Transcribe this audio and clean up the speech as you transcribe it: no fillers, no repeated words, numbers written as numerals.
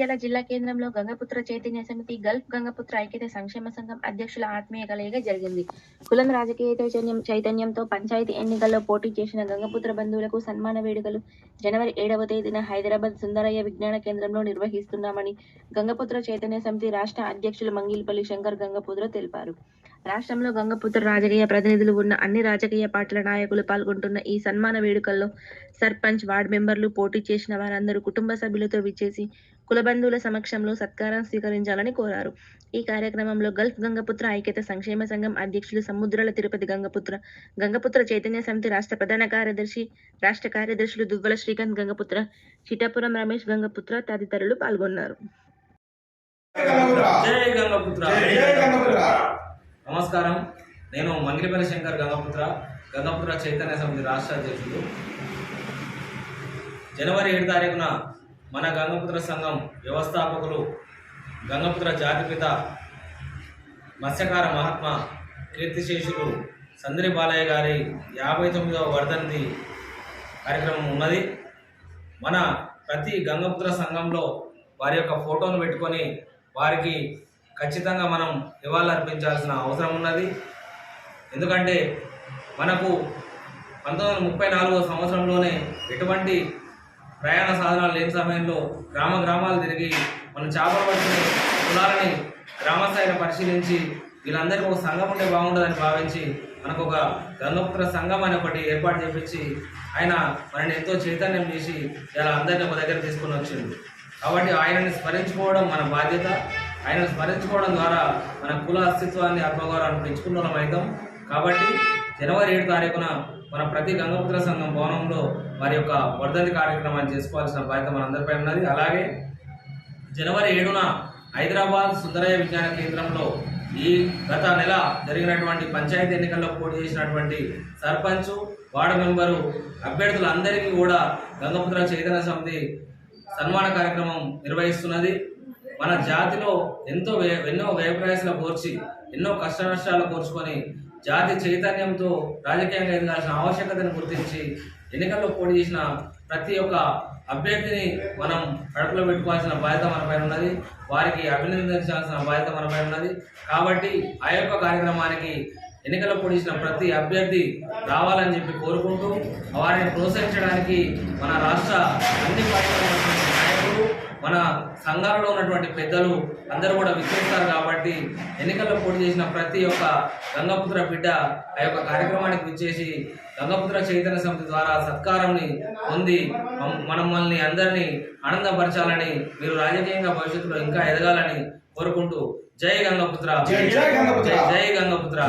జగిత్యాల జిల్లా కేంద్రంలో గంగపుత్ర చైతన్య సమితి, గల్ఫ్ గంగపుత్ర ఐక్యత సంక్షేమ సంఘం అధ్యక్షుల ఆత్మీయ కలయిక జరిగింది. కులం, రాజకీయ చైతన్యంతో పంచాయతీ ఎన్నికల్లో పోటీ చేసిన గంగపుత్ర బంధువులకు సన్మాన వేడుకలు జనవరి 7వ తేదీన హైదరాబాద్ సుందరయ్య విజ్ఞాన కేంద్రంలో నిర్వహిస్తున్నామని గంగపుత్ర చైతన్య సమితి రాష్ట్ర అధ్యక్షులు మంగిల్పల్లి శంకర్ గంగపుత్ర తెలిపారు. రాష్ట్రంలో గంగపుత్ర రాజకీయ ప్రతినిధులు ఉన్న అన్ని రాజకీయ పార్టీల నాయకులు పాల్గొంటున్న ఈ సన్మాన వేడుకల్లో సర్పంచ్, వార్డు మెంబర్లు, పోటీ చేసిన వారందరూ కుటుంబ సభ్యులతో విచ్చేసి కుల బంధువుల సమక్షంలో సత్కారం స్వీకరించాలని కోరారు. ఈ కార్యక్రమంలో గల్ఫ్ గంగపుత్ర ఐక్యత సంక్షేమ సంఘం అధ్యక్షులు సముద్రాల తిరుపతి గంగపుత్ర, గంగపుత్ర చైతన్య సమితి రాష్ట్ర ప్రధాన కార్యదర్శి, రాష్ట్ర కార్యదర్శులు దువ్వల శ్రీకాంత్ గంగపుత్ర, చిటాపురం రమేష్ గంగపుత్ర తదితరులు పాల్గొన్నారు. నమస్కారం. నేను మంగిలిపల్లి శంకర్ గంగపుత్ర చైతన్య సమితి రాష్ట్ర అధ్యక్షుడు. జనవరి 7 తారీఖున మన గంగపుత్ర సంఘం వ్యవస్థాపకులు గంగపుత్ర జాతిపిత మత్స్యకార మహాత్మా కీర్తిశేషులు సందరి బాలయ్య గారి 59వ వర్ధంతి కార్యక్రమం ఉన్నది. మన ప్రతి గంగపుత్ర సంఘంలో వారి యొక్క ఫోటోను పెట్టుకొని వారికి ఖచ్చితంగా మనం నివాళులర్పించాల్సిన అవసరం ఉన్నది. ఎందుకంటే మనకు 1934వ సంవత్సరంలోనే ఎటువంటి ప్రయాణ సాధనాలు లేని సమయంలో గ్రామాలు తిరిగి మనం చేపలు పట్టిన కులాలని గ్రామస్థాయిలో పరిశీలించి వీళ్ళందరికీ ఒక సంఘం ఉంటే బాగుంటుందని భావించి మనకు ఒక గంగపుత్ర సంఘం అని ఒకటి ఏర్పాటు చేపించి ఆయన మనని ఎంతో చైతన్యం చేసి ఇలా అందరినీ ఒక దగ్గర తీసుకుని వచ్చింది. కాబట్టి ఆయనని స్మరించుకోవడం మన బాధ్యత. ఆయనను స్మరించుకోవడం ద్వారా మన కుల అస్తిత్వాన్ని, ఆత్మగౌరవాన్ని పెంచుకున్న వాళ్ళం అవుతాం. కాబట్టి జనవరి 7 తారీఖున మన ప్రతి గంగపుత్ర సంఘం భవనంలో వారి యొక్క వర్ధంతి కార్యక్రమాన్ని చేసుకోవాల్సిన బాధ్యత మనందరిపై ఉన్నది. అలాగే జనవరి 7న హైదరాబాద్ సుందరయ్య విజ్ఞాన కేంద్రంలో ఈ గత నెల జరిగినటువంటి పంచాయతీ ఎన్నికల్లో పోటీ చేసినటువంటి సర్పంచ్, వార్డు మెంబరు అభ్యర్థులందరికీ కూడా గంగపుత్ర చైతన్య సమితి సన్మాన కార్యక్రమం నిర్వహిస్తున్నది. మన జాతిలో ఎన్నో వ్యయప్రయాసాలు కోర్చి, ఎన్నో కష్ట నష్టాలు కోర్చుకొని జాతి చైతన్యంతో రాజకీయంగా ఎదగాల్సిన ఆవశ్యకతను గుర్తించి ఎన్నికల్లో పోటీ చేసిన ప్రతి ఒక్క అభ్యర్థిని మనం కడుపులో పెట్టుకోవాల్సిన బాధ్యత మనపై ఉన్నది. వారికి అభినందించాల్సిన బాధ్యత మనపై ఉన్నది. కాబట్టి ఆ యొక్క కార్యక్రమానికి ఎన్నికల్లో పోటీ చేసిన ప్రతి అభ్యర్థి రావాలని చెప్పి కోరుకుంటూ వారిని ప్రోత్సహించడానికి మన రాష్ట్ర అన్ని పార్టీల నాయకులు, మన సంఘాలలో ఉన్నటువంటి పెద్దలు అందరూ కూడా విచ్చేస్తారు. కాబట్టి ఎన్నికల్లో పోటీ చేసిన ప్రతి ఒక్క గంగపుత్ర బిడ్డ ఆ యొక్క కార్యక్రమానికి విచ్చేసి గంగపుత్ర చైతన్య సమితి ద్వారా సత్కారాన్ని పొంది మనల్ని అందరినీ ఆనందపరచాలని, మీరు రాజకీయంగా భవిష్యత్తులో ఇంకా ఎదగాలని కోరుకుంటూ జై గంగపుత్ర, జై గంగపుత్ర.